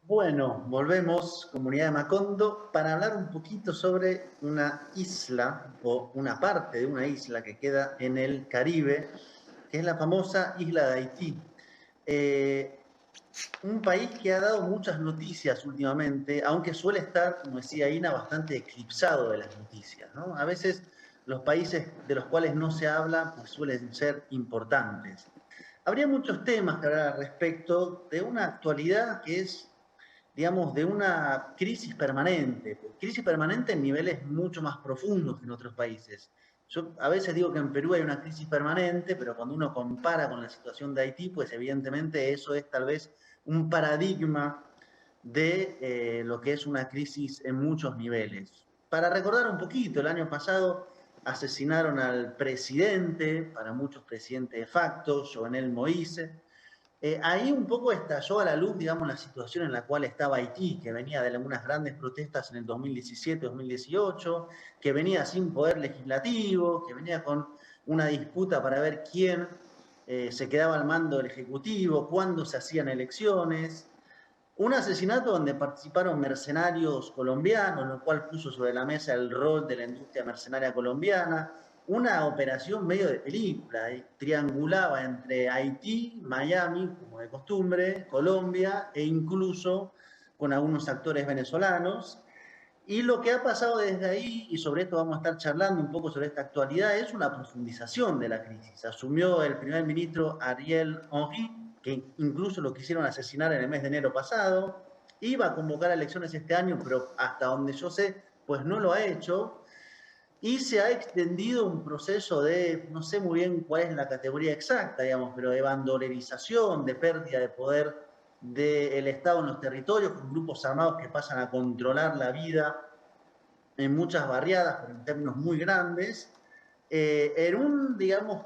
Bueno, volvemos, comunidad de Macondo, para hablar un poquito sobre una isla o una parte de una isla que queda en el Caribe, que es la famosa isla de Haití. Eh, un país que ha dado muchas noticias últimamente, aunque suele estar, como decía Ina, bastante eclipsado de las noticias, ¿no? A veces los países de los cuales no se habla, pues suelen ser importantes. Habría muchos temas que hablar al respecto de una actualidad que es, digamos, de una crisis permanente en niveles mucho más profundos que en otros países. Yo a veces digo que en Perú hay una crisis permanente, pero cuando uno compara con la situación de Haití, pues evidentemente eso es tal vez un paradigma de lo que es una crisis en muchos niveles. Para recordar un poquito, el año pasado asesinaron al presidente, para muchos presidente de facto, Jovenel Moïse. Ahí un poco estalló a la luz, digamos, la situación en la cual estaba Haití, que venía de algunas grandes protestas en el 2017-2018, que venía sin poder legislativo, que venía con una disputa para ver quién se quedaba al mando del Ejecutivo, cuándo se hacían elecciones. Un asesinato donde participaron mercenarios colombianos, lo cual puso sobre la mesa el rol de la industria mercenaria colombiana. Una operación medio de película, triangulaba entre Haití, Miami, como de costumbre, Colombia e incluso con algunos actores venezolanos. Y lo que ha pasado desde ahí, y sobre esto vamos a estar charlando un poco sobre esta actualidad, es una profundización de la crisis. Asumió el primer ministro Ariel Henry, que incluso lo quisieron asesinar en el mes de enero pasado. Iba a convocar elecciones este año, pero hasta donde yo sé, pues no lo ha hecho. Y se ha extendido un proceso de, no sé muy bien cuál es la categoría exacta, digamos, pero de bandolerización, de pérdida de poder del Estado en los territorios, con grupos armados que pasan a controlar la vida en muchas barriadas, pero en términos muy grandes, en un, digamos,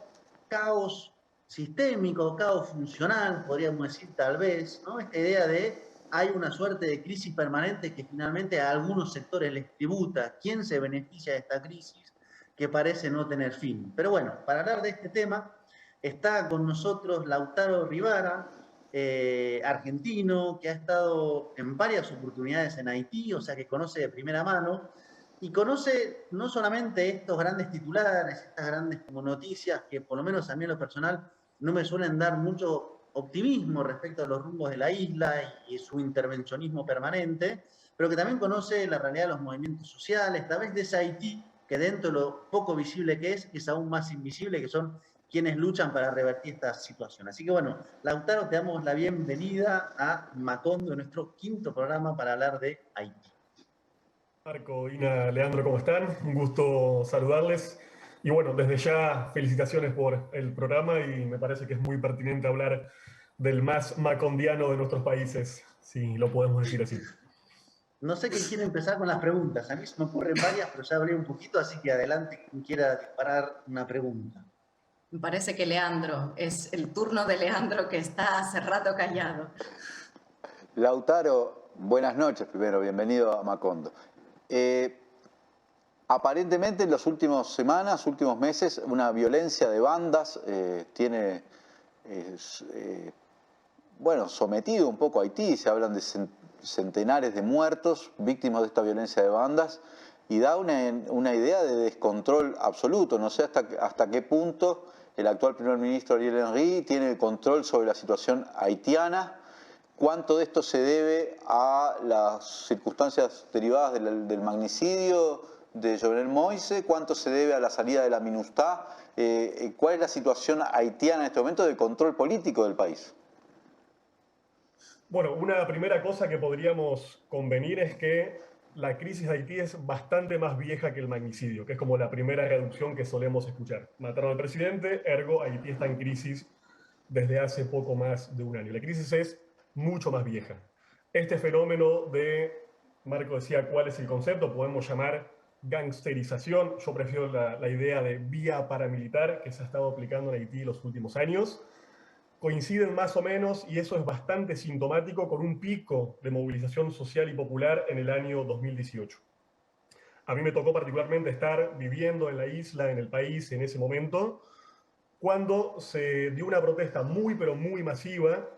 caos sistémico, caos funcional, podríamos decir tal vez, ¿no? Esta idea de hay una suerte de crisis permanente que finalmente a algunos sectores les tributa. ¿Quién se beneficia de esta crisis que parece no tener fin? Pero bueno, para hablar de este tema, está con nosotros Lautaro Rivara, argentino, que ha estado en varias oportunidades en Haití, o sea que conoce de primera mano, y conoce no solamente estos grandes titulares, estas grandes como noticias que por lo menos a mí en lo personal no me suelen dar mucho optimismo respecto a los rumbos de la isla y su intervencionismo permanente, pero que también conoce la realidad de los movimientos sociales, tal vez de ese Haití que dentro de lo poco visible que es aún más invisible, que son quienes luchan para revertir esta situación. Así que bueno, Lautaro, te damos la bienvenida a Macondo, nuestro quinto programa para hablar de Haití. Marco, Ina, Leandro, ¿cómo están? Un gusto saludarles. Y bueno, desde ya felicitaciones por el programa y me parece que es muy pertinente hablar del más macondiano de nuestros países, si lo podemos decir así. No sé quién quiere empezar con las preguntas. A mí se me ocurren varias, pero ya hablé un poquito, así que adelante quien quiera disparar una pregunta. Me parece que Leandro, es el turno de Leandro que está hace rato callado. Lautaro, buenas noches primero, bienvenido a Macondo. Aparentemente en las últimas semanas, últimos meses, una violencia de bandas tiene, sometido un poco a Haití. Se hablan de centenares de muertos víctimas de esta violencia de bandas y da una idea de descontrol absoluto. No sé hasta qué punto el actual primer ministro Ariel Henry tiene control sobre la situación haitiana. ¿Cuánto de esto se debe a las circunstancias derivadas del magnicidio de Jovenel Moïse? ¿Cuánto se debe a la salida de la MINUSTAH? ¿Cuál es la situación haitiana en este momento de control político del país? Bueno, una primera cosa que podríamos convenir es que la crisis de Haití es bastante más vieja que el magnicidio, que es como la primera reducción que solemos escuchar. Mataron al presidente, ergo Haití está en crisis desde hace poco más de un año. La crisis es mucho más vieja. Este fenómeno Marco decía cuál es el concepto, podemos llamar gangsterización. Yo prefiero la idea de vía paramilitar que se ha estado aplicando en Haití en los últimos años. Coinciden más o menos, y eso es bastante sintomático, con un pico de movilización social y popular en el año 2018. A mí me tocó particularmente estar viviendo en la isla, en el país, en ese momento, cuando se dio una protesta muy, pero muy masiva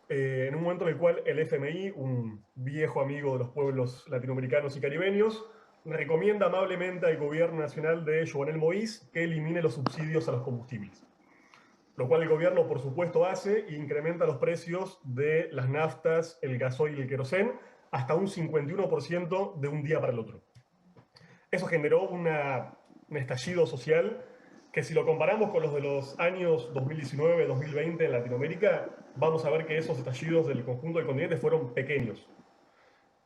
en un momento en el cual el FMI, un viejo amigo de los pueblos latinoamericanos y caribeños, recomienda amablemente al gobierno nacional de Jovenel Moïse que elimine los subsidios a los combustibles. Lo cual el gobierno, por supuesto, hace e incrementa los precios de las naftas, el gasoil y el querosén hasta un 51% de un día para el otro. Eso generó un estallido social que, si lo comparamos con los de los años 2019-2020 en Latinoamérica, vamos a ver que esos estallidos del conjunto del continente fueron pequeños.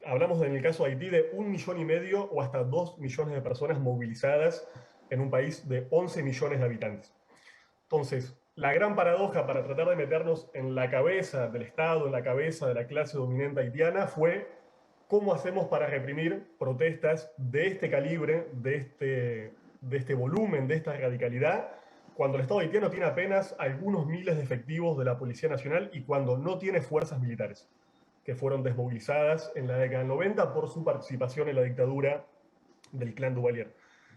Hablamos en el caso de Haití de 1,5 millones o hasta 2 millones de personas movilizadas en un país de 11 millones de habitantes. Entonces, la gran paradoja para tratar de meternos en la cabeza del Estado, en la cabeza de la clase dominante haitiana, fue cómo hacemos para reprimir protestas de este calibre, de este volumen, de esta radicalidad, cuando el Estado haitiano tiene apenas algunos miles de efectivos de la Policía Nacional y cuando no tiene fuerzas militares, que fueron desmovilizadas en la década del 90 por su participación en la dictadura del clan Duvalier.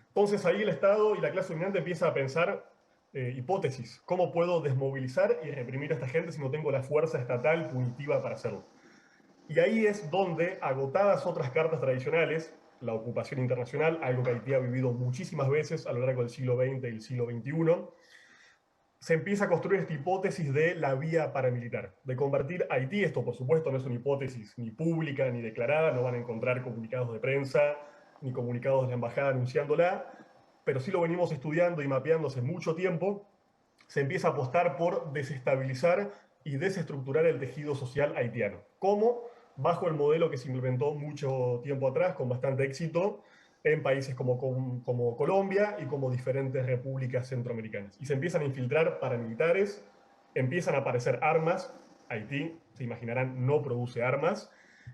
Entonces ahí el Estado y la clase dominante empieza a pensar hipótesis. ¿Cómo puedo desmovilizar y reprimir a esta gente si no tengo la fuerza estatal punitiva para hacerlo? Y ahí es donde, agotadas otras cartas tradicionales, la ocupación internacional, algo que Haití ha vivido muchísimas veces a lo largo del siglo XX y el siglo XXI, se empieza a construir esta hipótesis de la vía paramilitar, de convertir Haití. Esto, por supuesto, no es una hipótesis ni pública ni declarada, no van a encontrar comunicados de prensa ni comunicados de la embajada anunciándola, pero sí lo venimos estudiando y mapeando hace mucho tiempo. Se empieza a apostar por desestabilizar y desestructurar el tejido social haitiano. ¿Cómo? Bajo el modelo que se implementó mucho tiempo atrás, con bastante éxito, en países como Colombia y como diferentes repúblicas centroamericanas. Y se empiezan a infiltrar paramilitares, empiezan a aparecer armas. Haití, se imaginarán, no produce armas,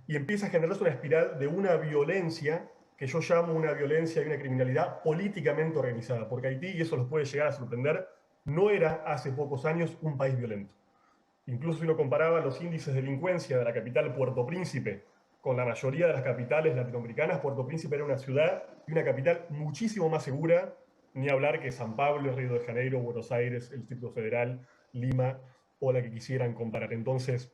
y empieza a generarse una espiral de una violencia que yo llamo una violencia y una criminalidad políticamente organizada, porque Haití, y eso los puede llegar a sorprender, no era hace pocos años un país violento. Incluso si uno comparaba los índices de delincuencia de la capital Puerto Príncipe con la mayoría de las capitales latinoamericanas, Puerto Príncipe era una ciudad y una capital muchísimo más segura, ni hablar que San Pablo, Río de Janeiro, Buenos Aires, el Distrito Federal, Lima, o la que quisieran comparar. Entonces,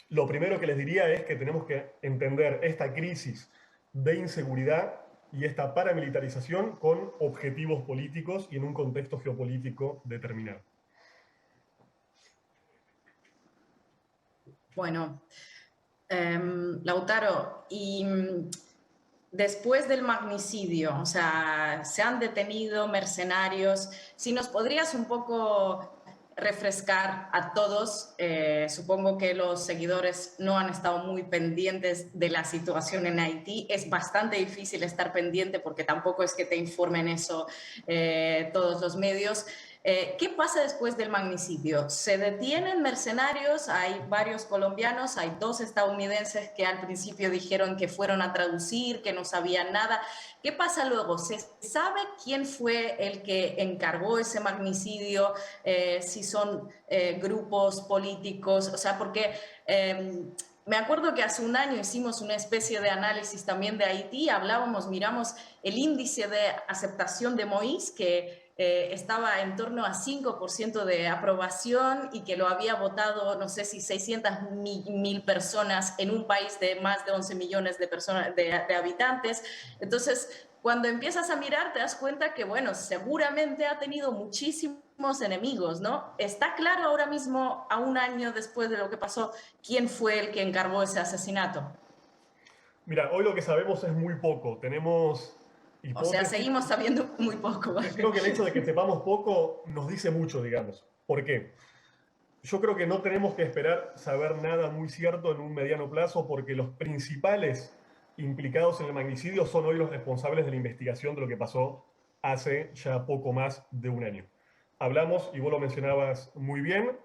lo primero que les diría es que tenemos que entender esta crisis de inseguridad y esta paramilitarización con objetivos políticos y en un contexto geopolítico determinado. Bueno, Lautaro, y después del magnicidio, o sea, se han detenido mercenarios. Si nos podrías un poco refrescar a todos, supongo que los seguidores no han estado muy pendientes de la situación en Haití. Es bastante difícil estar pendiente porque tampoco es que te informen eso todos los medios. ¿Qué pasa después del magnicidio? ¿Se detienen mercenarios? Hay varios colombianos, hay 2 estadounidenses que al principio dijeron que fueron a traducir, que no sabían nada. ¿Qué pasa luego? ¿Se sabe quién fue el que encargó ese magnicidio? Si son grupos políticos, o sea, porque me acuerdo que hace un año hicimos una especie de análisis también de Haití, miramos el índice de aceptación de Moïse, que estaba en torno a 5% de aprobación y que lo había votado, no sé si 600.000 personas en un país de más de 11 millones de personas, de habitantes. Entonces, cuando empiezas a mirar, te das cuenta que, bueno, seguramente ha tenido muchísimos enemigos, ¿no? ¿Está claro ahora mismo, a un año después de lo que pasó, quién fue el que encargó ese asesinato? Mira, hoy lo que sabemos es muy poco. Tenemos hipótesis. O sea, seguimos sabiendo muy poco. Creo que el hecho de que sepamos poco nos dice mucho, digamos. ¿Por qué? Yo creo que no tenemos que esperar saber nada muy cierto en un mediano plazo, porque los principales implicados en el magnicidio son hoy los responsables de la investigación de lo que pasó hace ya poco más de un año. Hablamos, y vos lo mencionabas muy bien,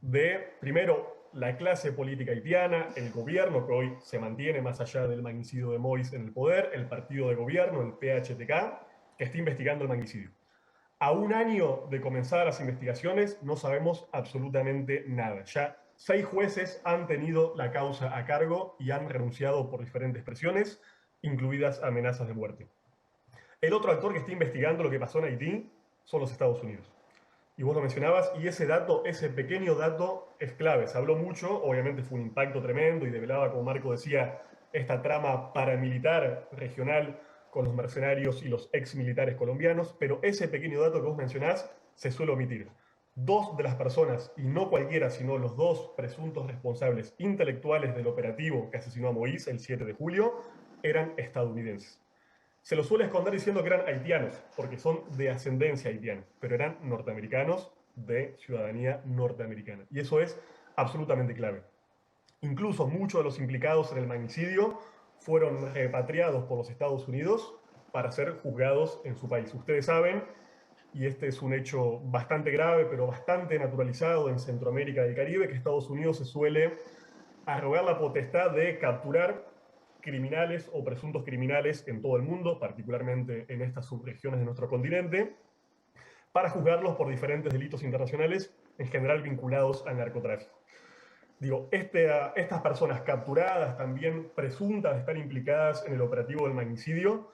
de, primero, la clase política haitiana, el gobierno que hoy se mantiene más allá del magnicidio de Moïse en el poder, el partido de gobierno, el PHTK, que está investigando el magnicidio. A un año de comenzar las investigaciones no sabemos absolutamente nada. Ya 6 jueces han tenido la causa a cargo y han renunciado por diferentes presiones, incluidas amenazas de muerte. El otro actor que está investigando lo que pasó en Haití son los Estados Unidos. Y vos lo mencionabas, y ese dato, ese pequeño dato es clave. Se habló mucho, obviamente fue un impacto tremendo y develaba, como Marco decía, esta trama paramilitar regional con los mercenarios y los ex militares colombianos, pero ese pequeño dato que vos mencionás se suele omitir. Dos de las personas, y no cualquiera, sino los dos presuntos responsables intelectuales del operativo que asesinó a Moïse el 7 de julio, eran estadounidenses. Se los suele esconder diciendo que eran haitianos, porque son de ascendencia haitiana, pero eran norteamericanos de ciudadanía norteamericana. Y eso es absolutamente clave. Incluso muchos de los implicados en el magnicidio fueron repatriados por los Estados Unidos para ser juzgados en su país. Ustedes saben, y este es un hecho bastante grave, pero bastante naturalizado en Centroamérica y el Caribe, que Estados Unidos se suele arrogar la potestad de capturar criminales o presuntos criminales en todo el mundo, particularmente en estas subregiones de nuestro continente, para juzgarlos por diferentes delitos internacionales, en general vinculados al narcotráfico. Digo, estas personas capturadas, también presuntas de estar implicadas en el operativo del magnicidio,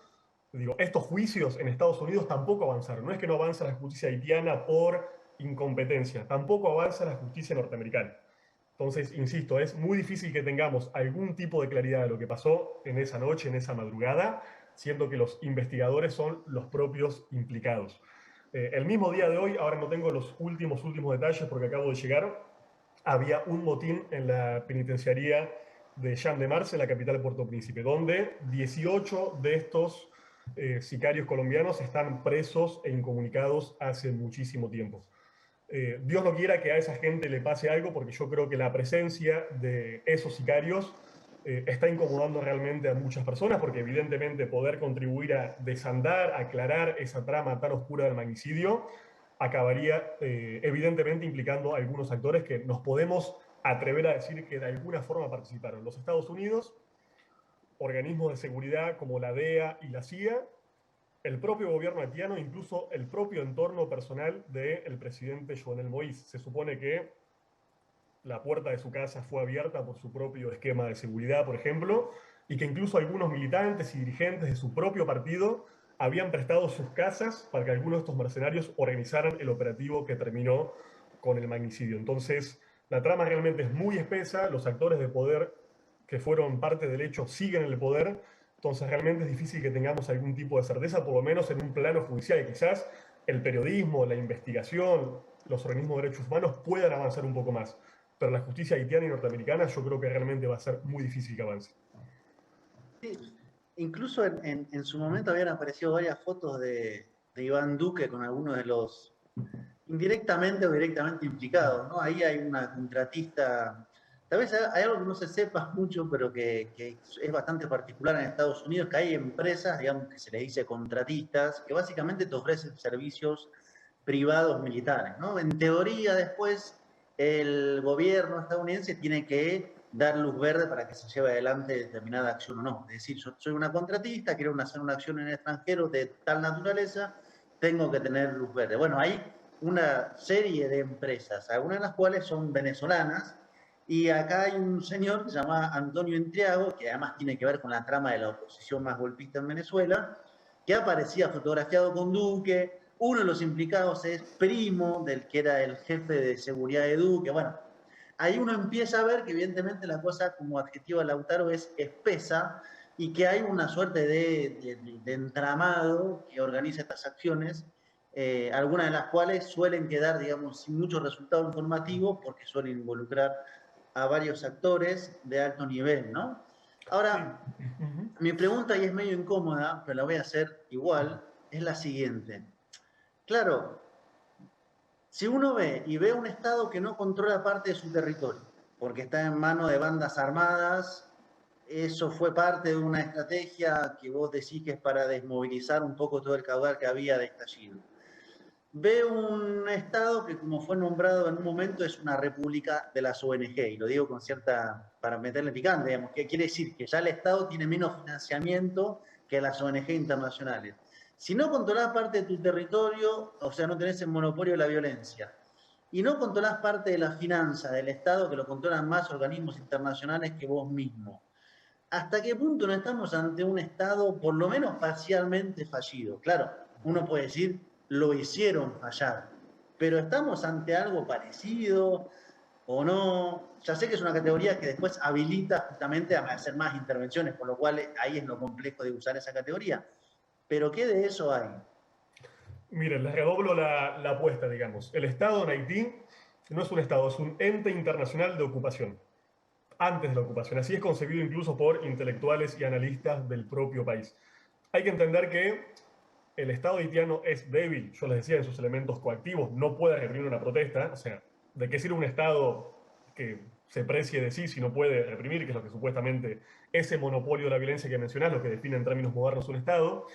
digo, estos juicios en Estados Unidos tampoco avanzaron. No es que no avanza la justicia haitiana por incompetencia, tampoco avanza la justicia norteamericana. Entonces, insisto, es muy difícil que tengamos algún tipo de claridad de lo que pasó en esa noche, en esa madrugada, siendo que los investigadores son los propios implicados. El mismo día de hoy, ahora no tengo los últimos detalles porque acabo de llegar, había un motín en la penitenciaría de Champ de Mars, en la capital de Puerto Príncipe, donde 18 de estos sicarios colombianos están presos e incomunicados hace muchísimo tiempo. Dios no quiera que a esa gente le pase algo, porque yo creo que la presencia de esos sicarios está incomodando realmente a muchas personas, porque evidentemente poder contribuir a desandar, a aclarar esa trama tan oscura del magnicidio, acabaría evidentemente implicando a algunos actores que nos podemos atrever a decir que de alguna forma participaron. Los Estados Unidos, organismos de seguridad como la DEA y la CIA, el propio gobierno haitiano, incluso el propio entorno personal del presidente Jovenel Moïse. Se supone que la puerta de su casa fue abierta por su propio esquema de seguridad, por ejemplo, y que incluso algunos militantes y dirigentes de su propio partido habían prestado sus casas para que algunos de estos mercenarios organizaran el operativo que terminó con el magnicidio. Entonces, la trama realmente es muy espesa, los actores de poder que fueron parte del hecho siguen en el poder. Entonces realmente es difícil que tengamos algún tipo de certeza, por lo menos en un plano judicial. Y quizás el periodismo, la investigación, los organismos de derechos humanos puedan avanzar un poco más. Pero la justicia haitiana y norteamericana yo creo que realmente va a ser muy difícil que avance. Sí, incluso en su momento habían aparecido varias fotos de Iván Duque con algunos de los indirectamente o directamente implicados, ¿no? Ahí hay una contratista. Tal vez hay algo que no se sepa mucho, pero que es bastante particular en Estados Unidos, que hay empresas, digamos, que se les dice contratistas, que básicamente te ofrecen servicios privados militares, ¿no? En teoría, después, el gobierno estadounidense tiene que dar luz verde para que se lleve adelante determinada acción o no. Es decir, yo soy una contratista, quiero hacer una acción en el extranjero de tal naturaleza, tengo que tener luz verde. Bueno, hay una serie de empresas, algunas de las cuales son venezolanas, y acá hay un señor que se llama Antonio Entriago, que además tiene que ver con la trama de la oposición más golpista en Venezuela, que aparecía fotografiado con Duque. Uno de los implicados es primo del que era el jefe de seguridad de Duque. Bueno, ahí uno empieza a ver que evidentemente la cosa, como adjetivo de Lautaro, es espesa y que hay una suerte de entramado que organiza estas acciones, algunas de las cuales suelen quedar, digamos, sin mucho resultado informativo porque suelen involucrar a varios actores de alto nivel, ¿no? Ahora, Sí. Uh-huh. mi pregunta, y es medio incómoda, pero la voy a hacer igual, es la siguiente. Claro, si uno ve y ve un Estado que no controla parte de su territorio, porque está en manos de bandas armadas, eso fue parte de una estrategia que vos decís que es para desmovilizar un poco todo el caudal que había de estallido. Ve un Estado que, como fue nombrado en un momento, es una república de las ONG, y lo digo con cierta, para meterle picante, digamos, que quiere decir que ya el Estado tiene menos financiamiento que las ONG internacionales. Si no controlás parte de tu territorio, o sea, no tenés el monopolio de la violencia, y no controlás parte de la finanza del Estado, que lo controlan más organismos internacionales que vos mismo, ¿hasta qué punto no estamos ante un Estado por lo menos parcialmente fallido? Claro, uno puede decir, lo hicieron fallar, pero ¿estamos ante algo parecido o no? Ya sé que es una categoría que después habilita justamente a hacer más intervenciones, por lo cual ahí es lo complejo de usar esa categoría. Pero ¿qué de eso hay? Miren, les redoblo la apuesta, digamos. El Estado en Haití no es un Estado, es un ente internacional de ocupación, antes de la ocupación. Así es concebido incluso por intelectuales y analistas del propio país. Hay que entender que el Estado haitiano es débil, yo les decía, en sus elementos coactivos, no puede reprimir una protesta. O sea, ¿de qué sirve un Estado que se precie de sí si no puede reprimir, que es lo que supuestamente ese monopolio de la violencia que mencionás, lo que define en términos modernos un Estado?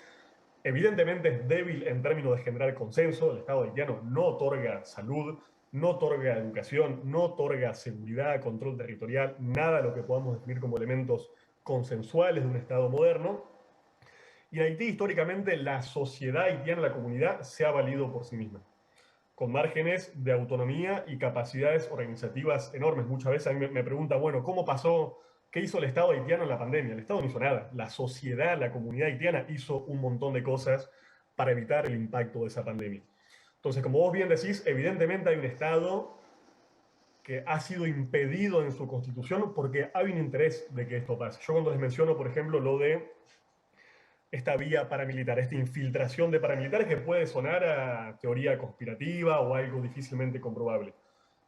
Evidentemente es débil en términos de generar consenso. El Estado haitiano no otorga salud, no otorga educación, no otorga seguridad, control territorial, nada de lo que podamos definir como elementos consensuales de un Estado moderno. Y en Haití, históricamente, la sociedad haitiana, la comunidad, se ha valido por sí misma, con márgenes de autonomía y capacidades organizativas enormes. Muchas veces a mí me preguntan, bueno, ¿cómo pasó? ¿Qué hizo el Estado haitiano en la pandemia? El Estado no hizo nada. La sociedad, la comunidad haitiana hizo un montón de cosas para evitar el impacto de esa pandemia. Entonces, como vos bien decís, evidentemente hay un Estado que ha sido impedido en su constitución porque hay un interés de que esto pase. Yo cuando les menciono, por ejemplo, lo de esta vía paramilitar, esta infiltración de paramilitares que puede sonar a teoría conspirativa o algo difícilmente comprobable.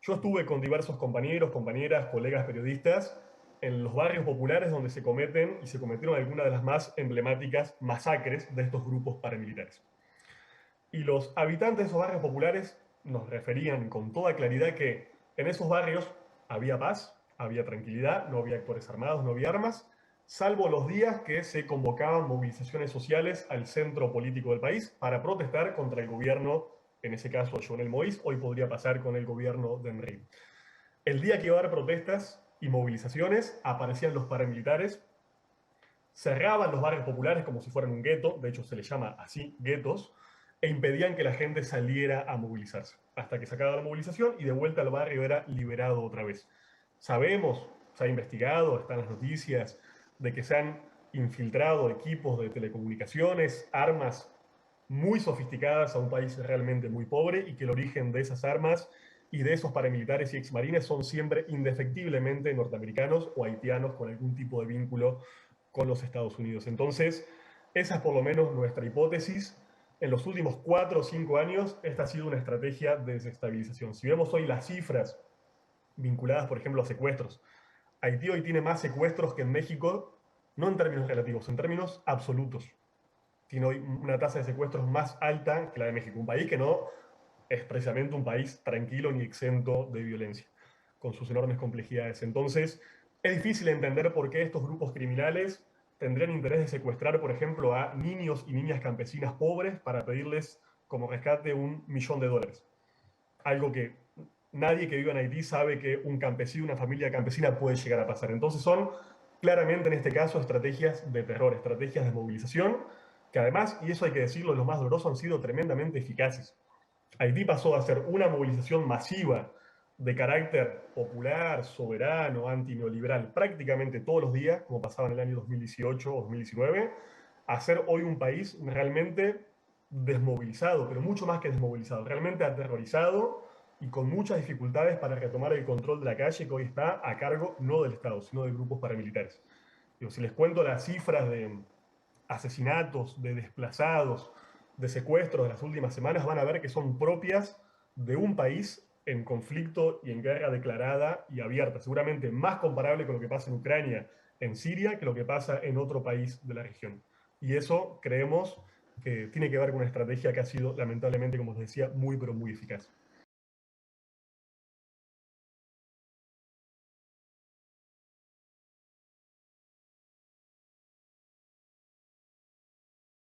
Yo estuve con diversos compañeros, compañeras, colegas periodistas en los barrios populares donde se cometen y se cometieron algunas de las más emblemáticas masacres de estos grupos paramilitares. Y los habitantes de esos barrios populares nos referían con toda claridad que en esos barrios había paz, había tranquilidad, no había actores armados, no había armas, salvo los días que se convocaban movilizaciones sociales al centro político del país para protestar contra el gobierno, en ese caso Jovenel Moïse, hoy podría pasar con el gobierno de Henry. El día que iba a haber protestas y movilizaciones, aparecían los paramilitares, cerraban los barrios populares como si fueran un gueto, de hecho se les llama así, guetos, e impedían que la gente saliera a movilizarse, hasta que se acababa la movilización y de vuelta al barrio era liberado otra vez. Sabemos, se ha investigado, están las noticias, de que se han infiltrado equipos de telecomunicaciones, armas muy sofisticadas a un país realmente muy pobre y que el origen de esas armas y de esos paramilitares y exmarines son siempre indefectiblemente norteamericanos o haitianos con algún tipo de vínculo con los Estados Unidos. Entonces, esa es por lo menos nuestra hipótesis. En los últimos 4 o 5 años, esta ha sido una estrategia de desestabilización. Si vemos hoy las cifras vinculadas, por ejemplo, a secuestros, Haití hoy tiene más secuestros que en México, no en términos relativos, en términos absolutos. Tiene hoy una tasa de secuestros más alta que la de México, un país que no es precisamente un país tranquilo ni exento de violencia, con sus enormes complejidades. Entonces, es difícil entender por qué estos grupos criminales tendrían interés de secuestrar, por ejemplo, a niños y niñas campesinas pobres para pedirles como rescate $1.000.000. Algo que nadie que viva en Haití sabe que un campesino, una familia campesina puede llegar a pasar. Entonces son claramente en este caso estrategias de terror, estrategias de movilización, que además, y eso hay que decirlo, lo más doloroso, han sido tremendamente eficaces. Haití pasó a ser una movilización masiva de carácter popular, soberano, antineoliberal, prácticamente todos los días, como pasaba en el año 2018 o 2019, a ser hoy un país realmente desmovilizado, pero mucho más que desmovilizado, realmente aterrorizado y con muchas dificultades para retomar el control de la calle que hoy está a cargo no del Estado, sino de grupos paramilitares. Digo, si les cuento las cifras de asesinatos, de desplazados, de secuestros de las últimas semanas, van a ver que son propias de un país en conflicto y en guerra declarada y abierta, seguramente más comparable con lo que pasa en Ucrania, en Siria, que lo que pasa en otro país de la región. Y eso creemos que tiene que ver con una estrategia que ha sido, lamentablemente, como les decía, muy, pero muy eficaz.